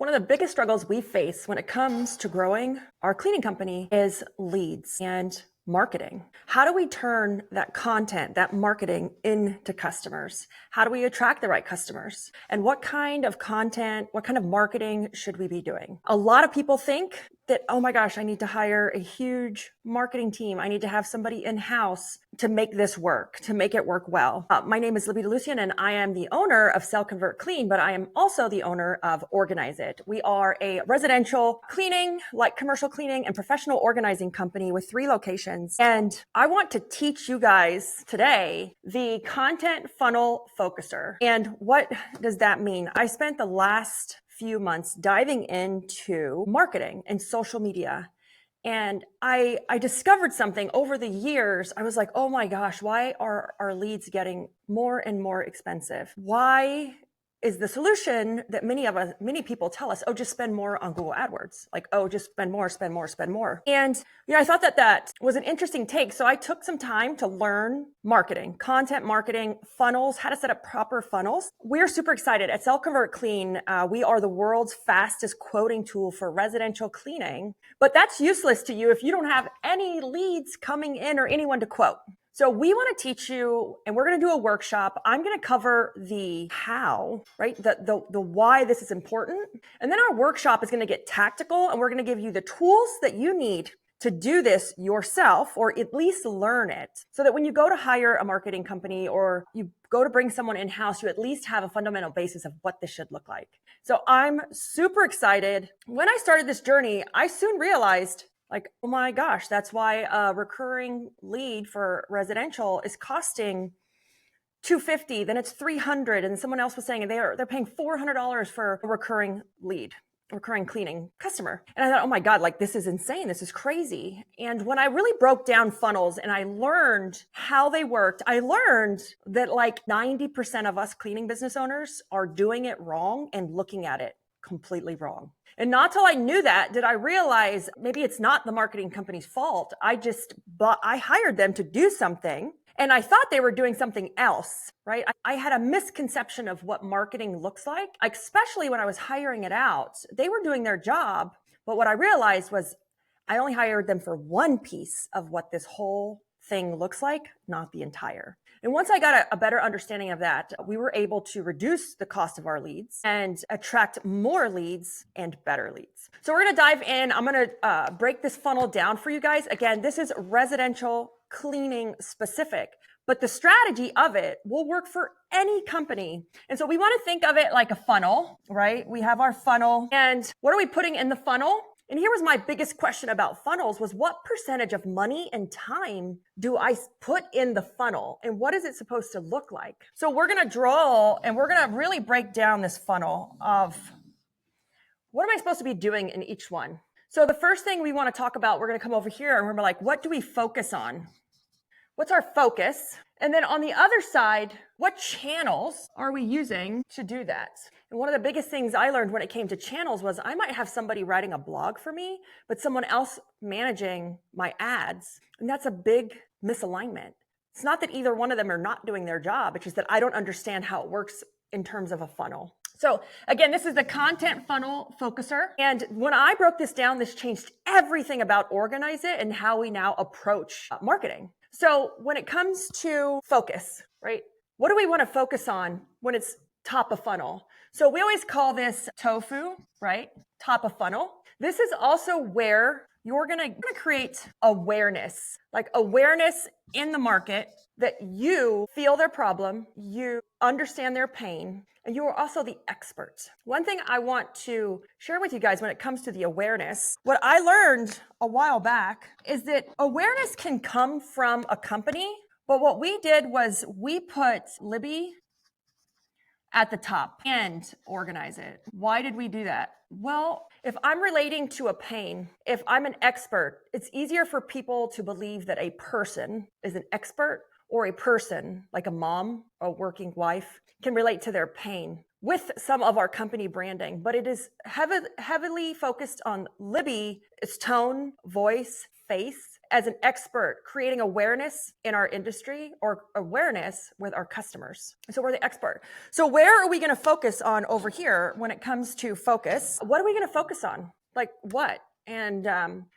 One of the biggest struggles we face when it comes to growing our cleaning company is leads and marketing. How do we turn that content, that marketing into customers? How do we attract the right customers? And what kind of content, what kind of marketing should we be doing? A lot of people think that, oh my gosh, I need to hire a huge marketing team. I need to have somebody in-house to make this work, to make it work well. My name is Libby DeLucian, and I am the owner of Sell, Convert, Clean, but I am also the owner of Organize It. We are a residential cleaning, like commercial cleaning and professional organizing company with 3 locations. And I want to teach you guys today the content funnel focuser. And what does that mean? I spent the last few months diving into marketing and social media. And I discovered something over the years. I was like, oh my gosh, why are our leads getting more and more expensive? Why is the solution that many people tell us, oh, just spend more on Google AdWords. Like, oh, just spend more. And, I thought that was an interesting take. So I took some time to learn marketing, content marketing, funnels, how to set up proper funnels. We're super excited at Sell, Convert, Clean. We are the world's fastest quoting tool for residential cleaning, but that's useless to you if you don't have any leads coming in or anyone to quote. So we want to teach you, and we're going to do a workshop. I'm going to cover the how, right? The why this is important. And then our workshop is going to get tactical, and we're going to give you the tools that you need to do this yourself, or at least learn it, so that when you go to hire a marketing company or you go to bring someone in-house, you at least have a fundamental basis of what this should look like. So I'm super excited. When I started this journey, I soon realized, like, oh my gosh, that's why a recurring lead for residential is costing $250, then it's $300, and someone else was saying they're paying $400 for a recurring cleaning customer. And I thought, oh my God, like, this is insane. This is crazy. And when I really broke down funnels and I learned how they worked, I learned that like 90% of us cleaning business owners are doing it wrong and looking at it completely wrong. And not till I knew that did I realize maybe it's not the marketing company's fault. I hired them to do something, and I thought they were doing something else, right? I had a misconception of what marketing looks like, especially when I was hiring it out. They were doing their job, but what I realized was I only hired them for one piece of what this whole thing looks like, not the entire. And once I got a better understanding of that, we were able to reduce the cost of our leads and attract more leads and better leads. So we're going to dive in. I'm going to break this funnel down for you guys. Again, this is residential cleaning specific, but the strategy of it will work for any company. And so we want to think of it like a funnel, right? We have our funnel, and what are we putting in the funnel? And here was my biggest question about funnels was, what percentage of money and time do I put in the funnel? And what is it supposed to look like? So we're going to draw, and we're going to really break down this funnel of what am I supposed to be doing in each one? So the first thing we want to talk about, we're going to come over here and we're like, what do we focus on? What's our focus? And then on the other side, what channels are we using to do that? And one of the biggest things I learned when it came to channels was I might have somebody writing a blog for me, but someone else managing my ads. And that's a big misalignment. It's not that either one of them are not doing their job. It's just that I don't understand how it works in terms of a funnel. So again, this is the content funnel focuser. And when I broke this down, this changed everything about Organize It and how we now approach marketing. So when it comes to focus, right? What do we want to focus on when it's top of funnel? So we always call this TOFU, right? Top of funnel. This is also where you're going to create awareness, like awareness in the market that you feel their problem, you understand their pain, and you are also the expert. One thing I want to share with you guys when it comes to the awareness, what I learned a while back is that awareness can come from a company, but what we did was we put Libby at the top and Organize It. Why did we do that? Well, if I'm relating to a pain, if I'm an expert, it's easier for people to believe that a person is an expert, or a person like a mom, a working wife, can relate to their pain with some of our company branding. But it is heavily focused on Libby, its tone, voice, face, as an expert creating awareness in our industry or awareness with our customers. So we're the expert. So where are we going to focus on over here when it comes to focus? What are we going to focus on? Like what? And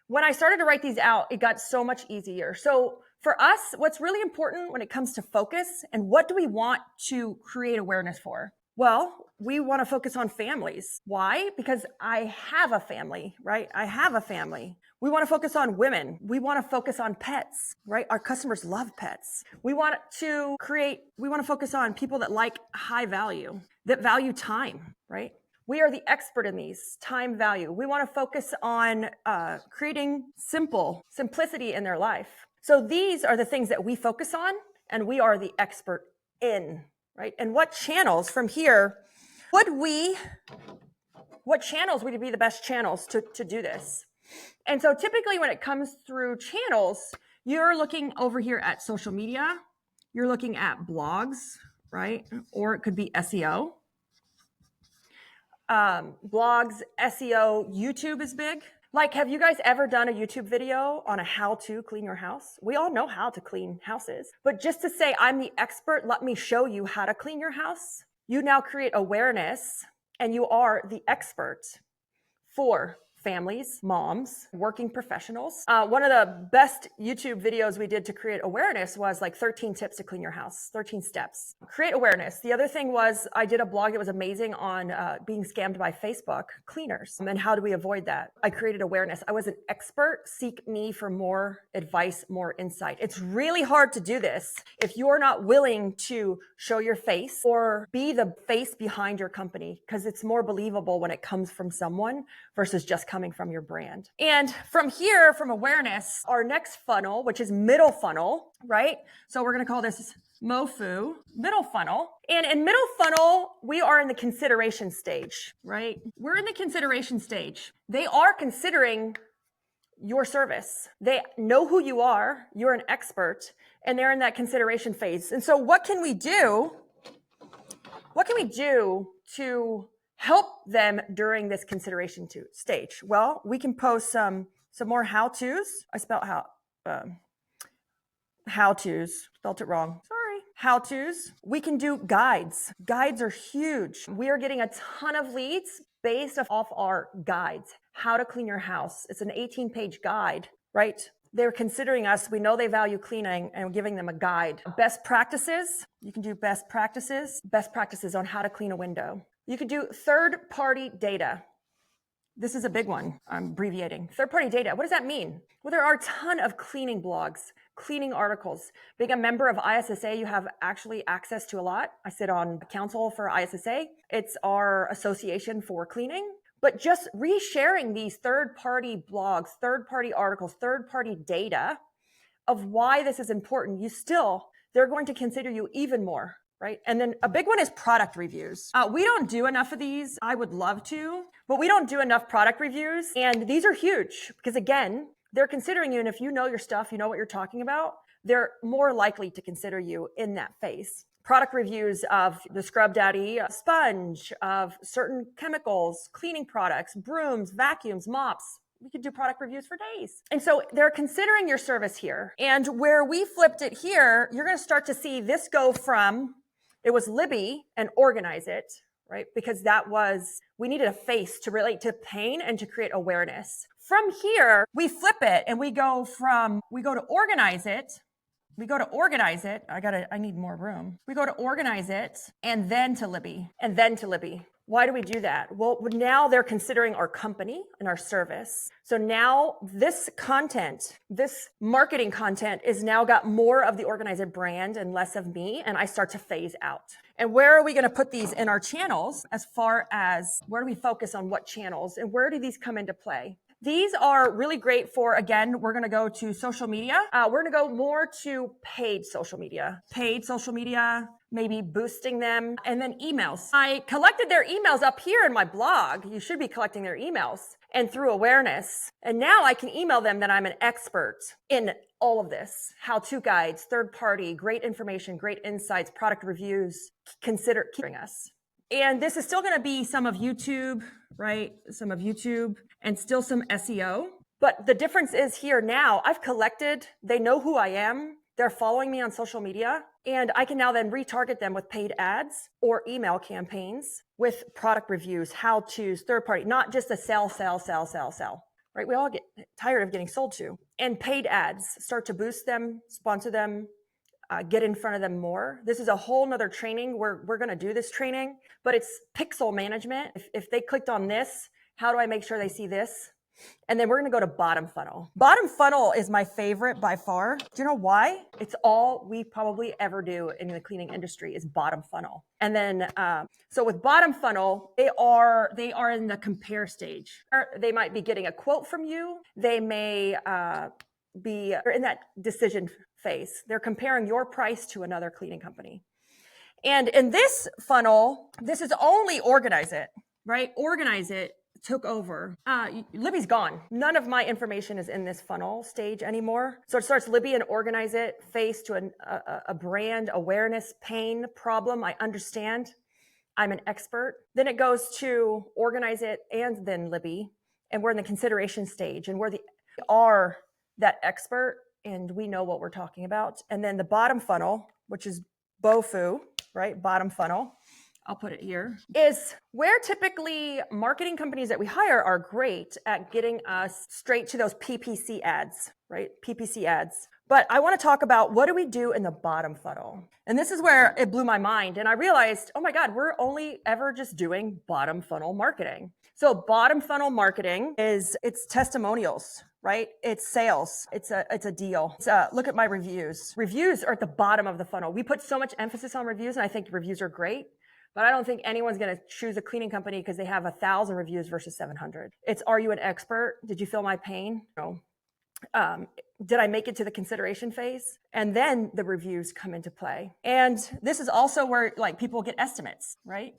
when I started to write these out, it got so much easier. So for us, what's really important when it comes to focus and what do we want to create awareness for? Well, we want to focus on families. Why? Because I have a family, right? I have a family. We want to focus on women. We want to focus on pets, right? Our customers love pets. We want to focus on people that like high value, that value time, right? We are the expert in these, time value. We want to focus on creating simplicity in their life. So these are the things that we focus on and we are the expert in, right? And what channels from here what channels would be the best channels to do this? And so typically when it comes through channels, you're looking over here at social media, you're looking at blogs, right? Or it could be SEO. Blogs, SEO, YouTube is big. Like, have you guys ever done a YouTube video on a how to clean your house? We all know how to clean houses, but just to say, I'm the expert, let me show you how to clean your house. You now create awareness and you are the expert for families, moms, working professionals. One of the best YouTube videos we did to create awareness was like 13 tips to clean your house, 13 steps. Create awareness. The other thing was I did a blog that was amazing on being scammed by Facebook cleaners and how do we avoid that? I created awareness. I was an expert. Seek me for more advice, more insight. It's really hard to do this if you're not willing to show your face or be the face behind your company because it's more believable when it comes from someone versus just coming from your brand. And from here, from awareness, our next funnel, which is middle funnel, right? So we're going to call this MOFU, middle funnel. And in middle funnel, we are in the consideration stage, right? We're in the consideration stage. They are considering your service. They know who you are. You're an expert, and they're in that consideration phase. And so what can we do? What can we do to help them during this consideration stage? Well, we can post some more how-tos. I spelled how-tos, spelled it wrong. Sorry. How-tos. We can do guides. Guides are huge. We are getting a ton of leads based off our guides. How to clean your house. It's an 18-page guide, right? They're considering us. We know they value cleaning and we're giving them a guide. Best practices. You can do best practices on how to clean a window. You could do third-party data. This is a big one. I'm abbreviating. Third-party data. What does that mean? Well, there are a ton of cleaning blogs, cleaning articles. Being a member of ISSA, you have actually access to a lot. I sit on council for ISSA. It's our association for cleaning. But just resharing these third-party blogs, third-party articles, third-party data of why this is important, they're going to consider you even more. Right? And then a big one is product reviews. We don't do enough of these. I would love to, but we don't do enough product reviews. And these are huge because again, they're considering you. And if you know your stuff, you know what you're talking about, they're more likely to consider you in that phase. Product reviews of the Scrub Daddy sponge, of certain chemicals, cleaning products, brooms, vacuums, mops. We could do product reviews for days. And so they're considering your service here. And where we flipped it here, you're going to start to see this go from it was Libby and Organize It, right? Because we needed a face to relate to pain and to create awareness. From here, we flip it and we go to Organize It. I need more room. We go to Organize It and then to Libby. Why do we do that? Well, now they're considering our company and our service. So now this content, this marketing content is now got more of the Organize It brand and less of me, and I start to phase out. And where are we going to put these in our channels as far as where do we focus on what channels and where do these come into play? These are really great for, again, we're going to go to social media. We're going to go more to paid social media, maybe boosting them, and then emails. I collected their emails up here in my blog. You should be collecting their emails and through awareness. And now I can email them that I'm an expert in all of this. How-to guides, third party, great information, great insights, product reviews. Consider keeping us. And this is still going to be some of YouTube, right? Some of YouTube and still some SEO. But the difference is here now, I've collected, they know who I am, they're following me on social media, and I can now then retarget them with paid ads or email campaigns with product reviews, how-tos, third party, not just a sell, right? We all get tired of getting sold to. And paid ads start to boost them, sponsor them, get in front of them more. This is a whole nother training where we're going to do this training, but it's pixel management. If they clicked on this, how do I make sure they see this? And then we're going to go to bottom funnel. Bottom funnel is my favorite by far. Do you know why? It's all we probably ever do in the cleaning industry is bottom funnel. And then, so with bottom funnel, they are in the compare stage. Or they might be getting a quote from you. They may be in that decision phase. They're comparing your price to another cleaning company. And in this funnel, this is only Organize It, right? Organize It took over. Libby's gone. None of my information is in this funnel stage anymore. So it starts Libby and Organize It, face to a brand awareness, pain, problem. I understand. I'm an expert. Then it goes to Organize It and then Libby. And we're in the consideration stage and we are that expert and we know what we're talking about. And then the bottom funnel, which is BOFU, right? Bottom funnel. I'll put it here, is where typically marketing companies that we hire are great at getting us straight to those PPC ads, right? PPC ads. But I want to talk about what do we do in the bottom funnel? And this is where it blew my mind. And I realized, oh my God, we're only ever just doing bottom funnel marketing. So bottom funnel marketing it's testimonials, right? It's sales. It's a deal. Look at my reviews. Reviews are at the bottom of the funnel. We put so much emphasis on reviews and I think reviews are great. But I don't think anyone's going to choose a cleaning company because they have 1,000 reviews versus 700. It's, are you an expert? Did you feel my pain? No. Did I make it to the consideration phase? And then the reviews come into play. And this is also where like people get estimates, right?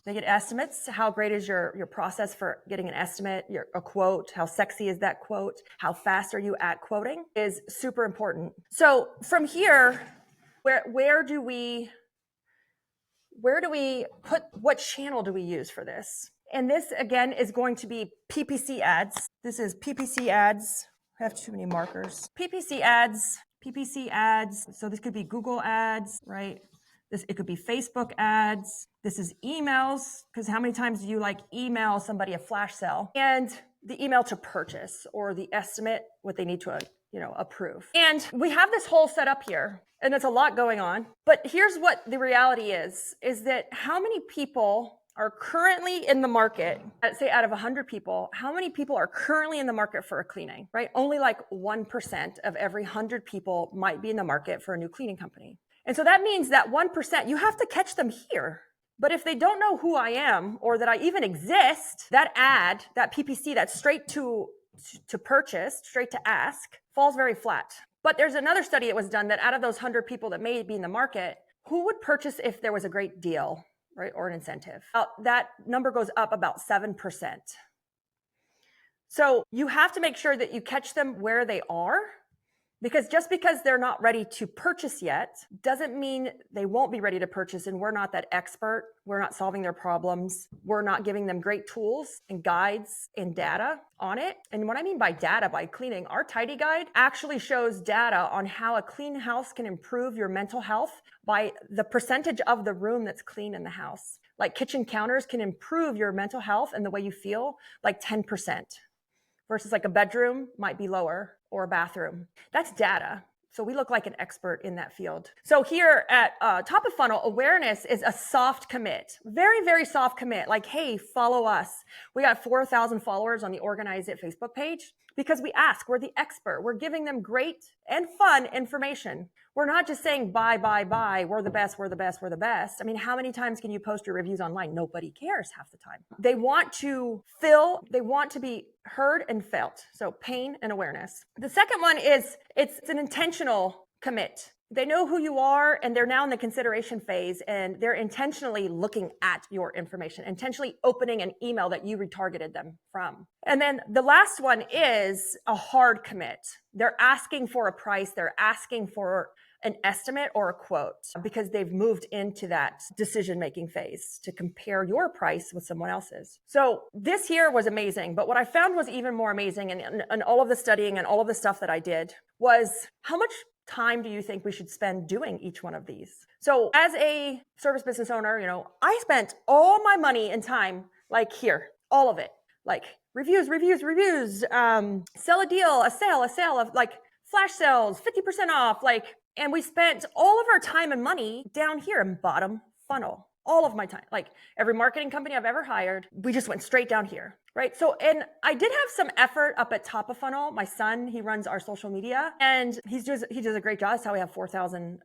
They get estimates. How great is your process for getting an estimate, a quote? How sexy is that quote? How fast are you at quoting is super important. So from here, where do we put, what channel do we use for this? And this again is going to be PPC ads. This is PPC ads. I have too many markers. PPC ads. So this could be Google ads, right? It could be Facebook ads. This is emails, because how many times do you like email somebody a flash sale? And the email to purchase or the estimate, what they need to approve. And we have this whole setup here and there's a lot going on, but here's what the reality is that how many people are currently in the market, let's say out of 100 people, how many people are currently in the market for a cleaning, right? Only like 1% of every 100 people might be in the market for a new cleaning company. And so that means that 1%, you have to catch them here. But if they don't know who I am or that I even exist, that ad, that PPC, that's straight to purchase, straight to ask, falls very flat. But there's another study that was done that out of those 100 people that may be in the market, who would purchase if there was a great deal, right, or an incentive? That number goes up about 7%. So you have to make sure that you catch them where they are, because just because they're not ready to purchase yet doesn't mean they won't be ready to purchase, and we're not that expert. We're not solving their problems. We're not giving them great tools and guides and data on it. And what I mean by data, by cleaning, our Tidy Guide actually shows data on how a clean house can improve your mental health by the percentage of the room that's clean in the house. Like kitchen counters can improve your mental health and the way you feel like 10%. Versus like a bedroom might be lower, or a bathroom. That's data. So we look like an expert in that field. So here at top of funnel, awareness is a soft commit. Very, very soft commit. Like, hey, follow us. We got 4,000 followers on the Organize It Facebook page because we ask, we're the expert. We're giving them great and fun information. We're not just saying, buy, we're the best, we're the best, we're the best. I mean, how many times can you post your reviews online? Nobody cares half the time. They want to be heard and felt. So pain and awareness. The second one is, it's an intentional commit. They know who you are and they're now in the consideration phase and they're intentionally looking at your information, intentionally opening an email that you retargeted them from. And then the last one is a hard commit. They're asking for a price. They're asking for an estimate or a quote because they've moved into that decision-making phase to compare your price with someone else's. So this here was amazing. But what I found was even more amazing and all of the studying and all of the stuff that I did was how much time do you think we should spend doing each one of these? So as a service business owner, I spent all my money and time like here, all of it, like reviews, sell a deal, a sale of like flash sales, 50% off, and we spent all of our time and money down here in bottom funnel. All of my time, like every marketing company I've ever hired, we just went straight down here, right? So, and I did have some effort up at top of funnel. My son, he runs our social media and he does a great job. That's how we have 4,000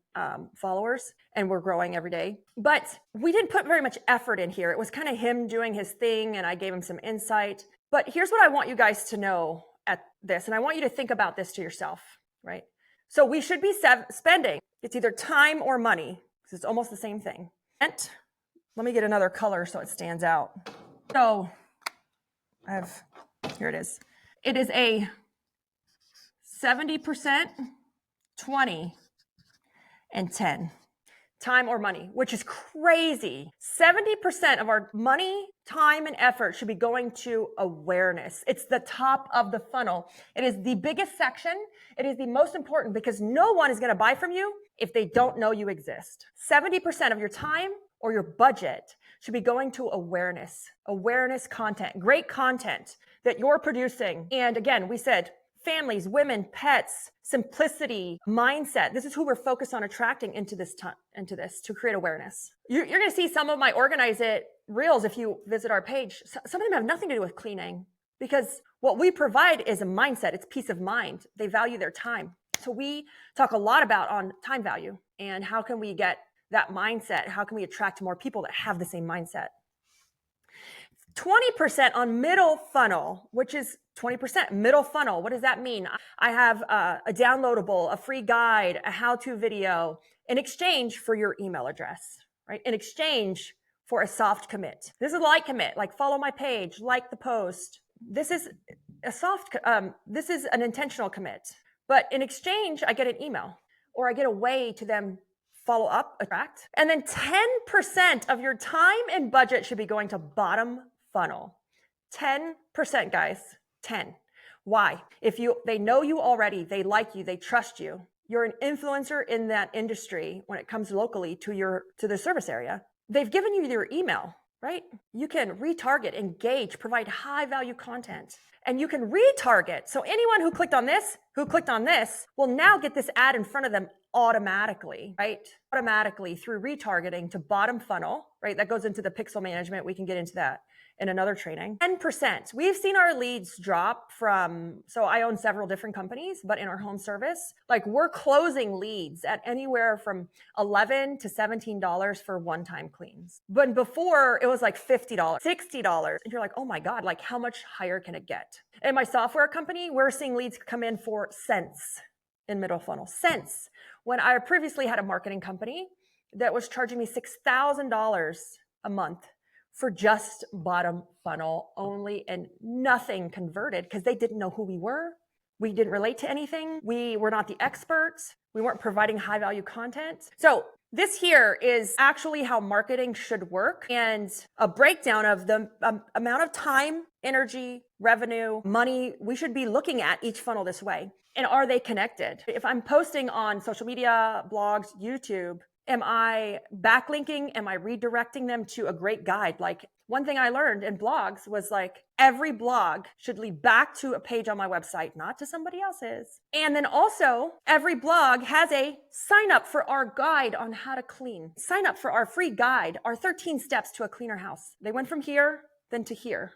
followers and we're growing every day. But we didn't put very much effort in here. It was kind of him doing his thing and I gave him some insight. But here's what I want you guys to know at this. And I want you to think about this to yourself, right? So we should be spending, it's either time or money because it's almost the same thing. And let me get another color so it stands out. So here it is. It is a 70%, 20, and 10. Time or money, which is crazy. 70% of our money, time, and effort should be going to awareness. It's the top of the funnel. It is the biggest section. It is the most important because no one is going to buy from you if they don't know you exist. 70% of your time or your budget should be going to awareness content, great content that you're producing. And again, we said families, women, pets, simplicity, mindset. This is who we're focused on attracting into this to create awareness. You're going to see some of my Organize It reels if you visit our page. Some of them have nothing to do with cleaning because what we provide is a mindset. It's peace of mind. They value their time. So we talk a lot about on time value and how can we get that mindset? How can we attract more people that have the same mindset? 20% on middle funnel, which is 20% middle funnel. What does that mean? I have a downloadable, a free guide, a how-to video in exchange for your email address, right? In exchange for a soft commit. This is a light commit, like follow my page, like the post. This is a this is an intentional commit. But in exchange, I get an email or I get a way to them follow up, attract. And then 10% of your time and budget should be going to bottom funnel. 10%, guys, 10. Why? They know you already, they like you, they trust you. You're an influencer in that industry when it comes locally to the service area. They've given you their email, right? You can retarget, engage, provide high value content. And you can retarget. So anyone who clicked on this will now get this ad in front of them automatically, right? Automatically through retargeting to bottom funnel, right? That goes into the pixel management. We can get into that in another training. 10%. We've seen our leads drop so I own several different companies, but in our home service, like we're closing leads at anywhere from $11 to $17 for one-time cleans. But before it was like $50, $60. And you're like, oh my God, like how much higher can it get? In my software company, we're seeing leads come in for cents in middle funnel. Cents. When I previously had a marketing company that was charging me $6,000 a month for just bottom funnel only and nothing converted because they didn't know who we were. We didn't relate to anything. We were not the experts. We weren't providing high value content. So this here is actually how marketing should work and a breakdown of the amount of time, energy, revenue, money we should be looking at each funnel this way. And are they connected? If I'm posting on social media, blogs, YouTube, am I backlinking? Am I redirecting them to a great guide? Like one thing I learned in blogs was like every blog should lead back to a page on my website, not to somebody else's. And then also every blog has a sign up for our guide on how to clean. Sign up for our free guide, our 13 steps to a cleaner house. They went from here, then to here.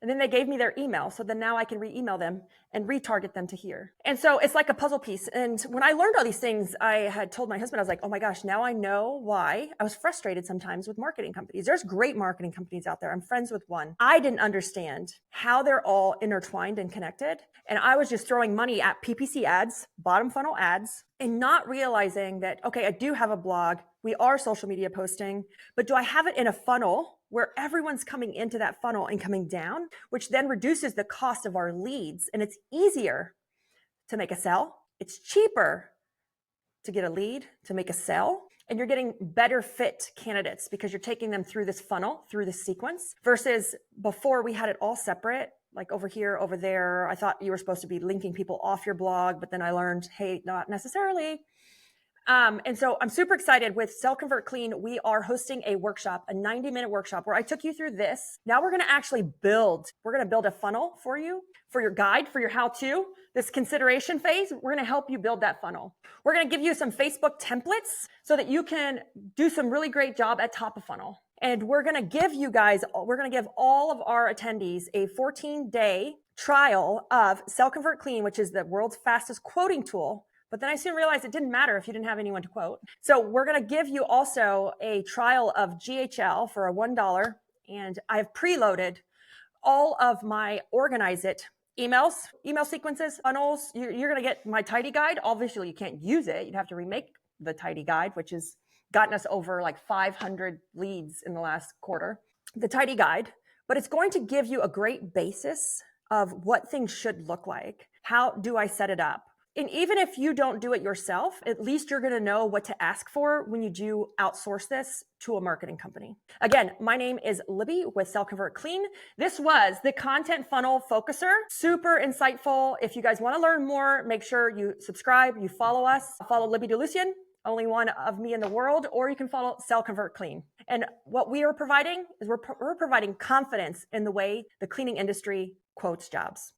And then they gave me their email. So then now I can re-email them and retarget them to here. And so it's like a puzzle piece. And when I learned all these things, I had told my husband, I was like, oh my gosh, now I know why I was frustrated sometimes with marketing companies. There's great marketing companies out there. I'm friends with one. I didn't understand how they're all intertwined and connected. And I was just throwing money at PPC ads, bottom funnel ads, and not realizing that, okay, I do have a blog. We are social media posting, but do I have it in a funnel where everyone's coming into that funnel and coming down, which then reduces the cost of our leads. And it's easier to make a sell. It's cheaper to get a lead, to make a sale. And you're getting better fit candidates because you're taking them through this funnel, through this sequence, versus before we had it all separate, like over here, over there. I thought you were supposed to be linking people off your blog, but then I learned, hey, not necessarily. And so I'm super excited with Sell Convert Clean. We are hosting a workshop, a 90-minute workshop where I took you through this. Now we're going to actually build a funnel for you, for your guide, for your how-to, this consideration phase. We're going to help you build that funnel. We're going to give you some Facebook templates so that you can do some really great job at top of funnel. And we're going to give all of our attendees a 14-day trial of Sell Convert Clean, which is the world's fastest quoting tool. But then I soon realized it didn't matter if you didn't have anyone to quote. So we're going to give you also a trial of GHL for a $1. And I've preloaded all of my Organize It email sequences, funnels. You're going to get my tidy guide. Obviously, you can't use it. You'd have to remake the tidy guide, which has gotten us over like 500 leads in the last quarter. The tidy guide, but it's going to give you a great basis of what things should look like. How do I set it up? And even if you don't do it yourself, at least you're going to know what to ask for when you do outsource this to a marketing company. Again, my name is Libby with Sell Convert Clean. This was the Content Funnel Focuser. Super insightful. If you guys want to learn more, make sure you subscribe, you follow us. Follow Libby DeLucian, only one of me in the world, or you can follow Sell Convert Clean. And what we are providing is we're providing confidence in the way the cleaning industry quotes jobs.